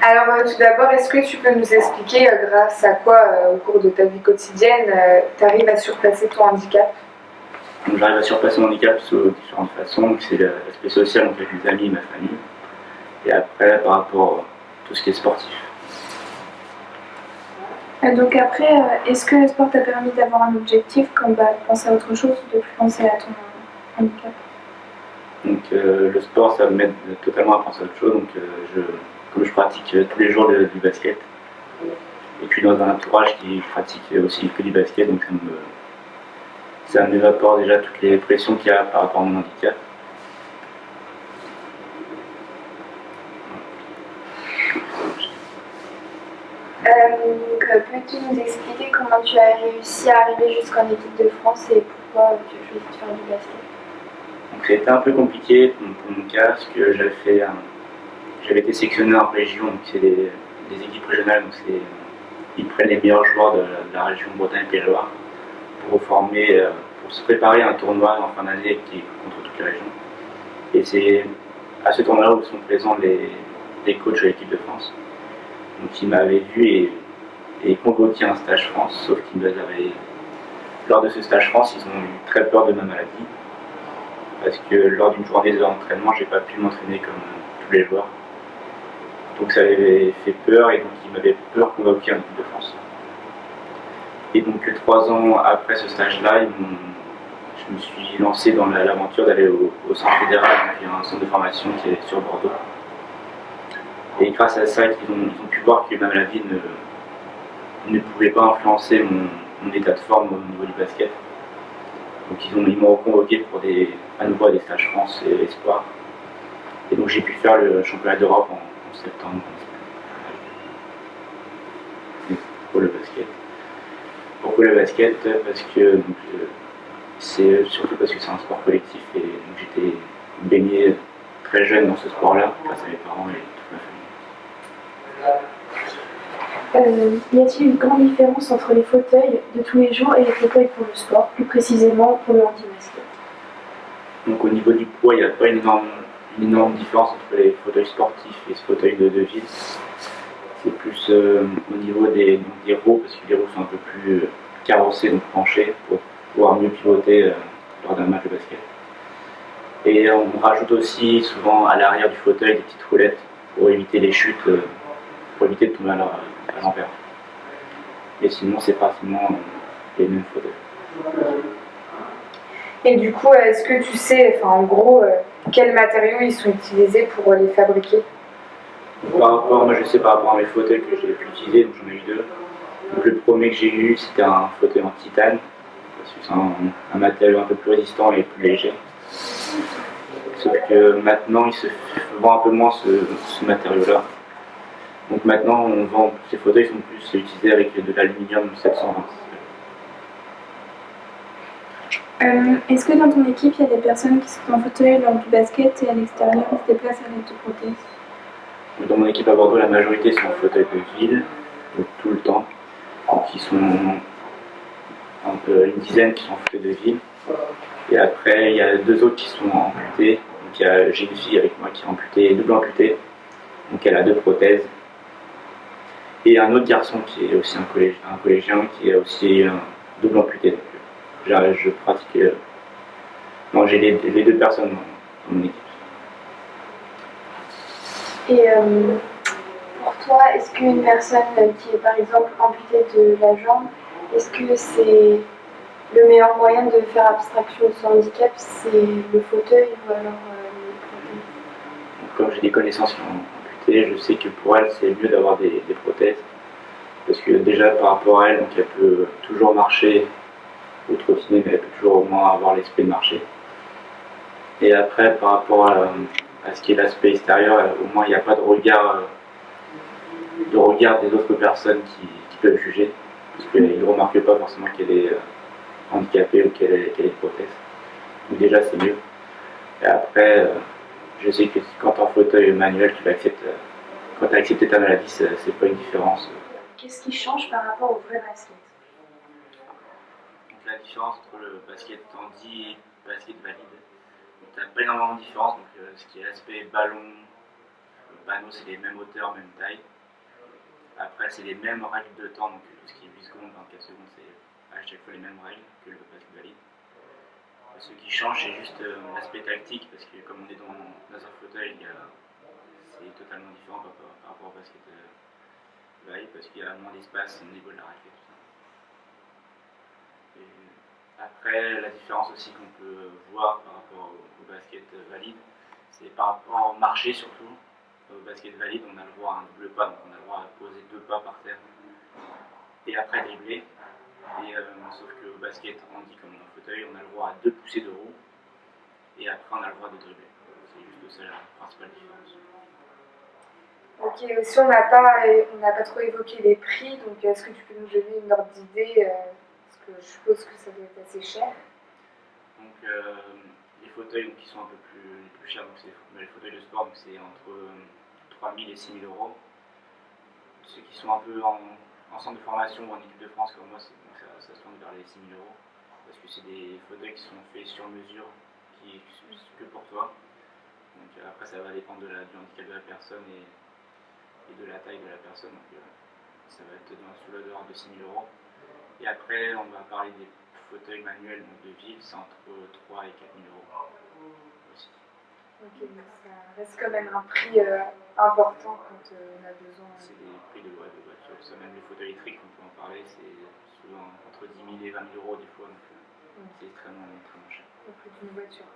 Alors tout d'abord, est-ce que tu peux nous expliquer grâce à quoi, au cours de ta vie quotidienne, tu arrives à surpasser ton handicap? Donc j'arrive à surpasser mon handicap sous différentes façons. C'est l'aspect social, donc avec mes amis, ma famille. Et après, par rapport à tout ce qui est sportif. Donc après, est-ce que le sport t'a permis d'avoir un objectif, comme penser à autre chose, ou de plus penser à ton handicap? Donc le sport, ça m'aide totalement à penser à autre chose. Donc comme je pratique tous les jours du basket, et puis dans un entourage qui pratique aussi que du basket, donc ça m'évapore déjà toutes les pressions qu'il y a par rapport à mon handicap. Peux-tu nous expliquer comment tu as réussi à arriver jusqu'en équipe de France et pourquoi tu as choisi de faire du basket? Donc c'était un peu compliqué pour mon cas, parce que j'avais été sélectionné en région, donc c'est des équipes régionales, donc ils prennent les meilleurs joueurs de la région Bretagne-Pays-de-Loire pour former, pour se préparer à un tournoi en fin d'année qui est contre toutes les régions. Et c'est à ce tournoi-là où sont présents les coachs de l'équipe de France. Donc ils m'avaient vu et convoqué un stage France, sauf qu'ils avaient, lors de ce stage France, ils ont eu très peur de ma maladie, parce que lors d'une journée d'entraînement, j'ai pas pu m'entraîner comme tous les joueurs. Donc ça avait fait peur et donc ils m'avaient peur convoquer en équipe de France. Et donc 3 ans après ce stage-là, je me suis lancé dans l'aventure d'aller au centre fédéral, qui est un centre de formation qui est sur Bordeaux. Et grâce à ça, ils ont pu voir que ma maladie ne pouvait pas influencer mon état de forme au niveau du basket. Donc ils m'ont reconvoqué pour à nouveau des stages France et Espoir. Et donc j'ai pu faire le championnat d'Europe en septembre. Pour le basket. Pourquoi le basket? Parce que c'est surtout parce que c'est un sport collectif et donc j'étais baigné très jeune dans ce sport-là, grâce à mes parents et toute ma famille. Y a-t-il une grande différence entre les fauteuils de tous les jours et les fauteuils pour le sport, plus précisément pour le handi-basket? Donc au niveau du poids, il n'y a pas une énorme différence entre les fauteuils sportifs et ce fauteuil de ville. C'est plus au niveau des roues, parce que les roues sont un peu plus carrossées, donc penchées, pour pouvoir mieux pivoter lors d'un match de basket. Et on rajoute aussi souvent à l'arrière du fauteuil des petites roulettes pour éviter les chutes, pour éviter de tomber à l'envers. Et sinon, c'est pratiquement les mêmes fauteuils. Et du coup, est-ce que tu sais, en gros, quels matériaux ils sont utilisés pour les fabriquer? Moi je sais par rapport à mes fauteuils que j'ai pu utiliser, donc j'en ai eu 2. Donc le premier que j'ai eu, c'était un fauteuil en titane, parce que c'est un matériau un peu plus résistant et plus léger. Sauf que maintenant, il se vend un peu moins ce matériau-là. Donc maintenant, ces fauteuils sont plus utilisés avec de l'aluminium 720. Est-ce que dans ton équipe, il y a des personnes qui sont en fauteuil lors du basket et à l'extérieur, ils se déplacent avec des prothèses? Dans mon équipe à Bordeaux, la majorité sont en fauteuil de ville, donc tout le temps. Donc ils sont une dizaine qui sont en fauteuil de ville. Et après, il y a 2 autres qui sont amputés. Donc j'ai une fille avec moi qui est amputée, double amputée. Donc elle a 2 prothèses. Et un autre garçon qui est aussi un collégien qui est aussi double amputé. Donc je pratique. Non, j'ai les 2 personnes dans mon équipe. Et pour toi, est-ce qu'une personne qui est par exemple amputée de la jambe, est-ce que c'est le meilleur moyen de faire abstraction de son handicap, c'est le fauteuil ou alors les prothèses? Comme j'ai des connaissances qui sont amputées, je sais que pour elle, c'est mieux d'avoir des prothèses. Parce que déjà par rapport à elle, donc elle peut toujours marcher ou trottiner, mais elle peut toujours au moins avoir l'esprit de marcher. Et après, par rapport à ce qui est l'aspect extérieur, au moins il n'y a pas de regard des autres personnes qui peuvent juger, parce qu'ils ne remarquent pas forcément qu'elle est handicapée ou qu'elle ait une prothèse. Donc déjà c'est mieux. Et après, je sais que quand tu es en fauteuil manuel, tu l'acceptes. Quand tu as accepté ta maladie, c'est pas une différence. Qu'est-ce qui change par rapport au vrai basket? Donc la différence entre le basket handi et le basket valide, tu n'as pas énormément de différence. Donc ce qui est l'aspect ballon, panneaux, c'est les mêmes hauteurs, même taille. Après, c'est les mêmes règles de temps, donc tout ce qui est 8 secondes, 24 secondes, c'est à chaque fois les mêmes règles que le basket valide. Ce qui change, c'est juste l'aspect tactique, parce que comme on est dans un fauteuil, c'est totalement différent par rapport au basket valide, parce qu'il y a moins d'espace au niveau de la raquette. Et après, la différence aussi qu'on peut voir par rapport au basket valide, c'est par rapport au marché surtout. Au basket valide, on a le droit à un double pas, donc on a le droit à poser 2 pas par terre et après dribbler. Et, sauf qu'au basket handi, comme dans le fauteuil, on a le droit à 2 poussées de roue et après on a le droit de dribbler. C'est juste ça la principale différence. Ok, si on n'a pas trop évoqué les prix, donc est-ce que tu peux nous donner une ordre d'idée parce que je suppose que ça doit être assez cher. Donc les fauteuils donc, qui sont un peu plus chers, donc les fauteuils de sport, donc c'est entre 3 000 et 6 000 euros. Ceux qui sont un peu en centre de formation ou en équipe de France comme moi, ça se tourne vers les 6 000 euros. Parce que c'est des fauteuils qui sont faits sur mesure, qui est que pour toi. Donc après ça va dépendre du handicap de la personne et de la taille de la personne. Donc ça va être sous l'ordre de 6 000 euros. Et après on va parler des fauteuils manuels donc de ville, c'est entre 3 et 4 000 euros aussi. Ok, donc ça reste quand même un prix important quand on a besoin. C'est des prix de voiture. Ça, même les fauteuils électriques, on peut en parler, c'est souvent entre 10 000 et 20 000 euros des fois. Donc c'est extrêmement cher. Au prix d'une voiture.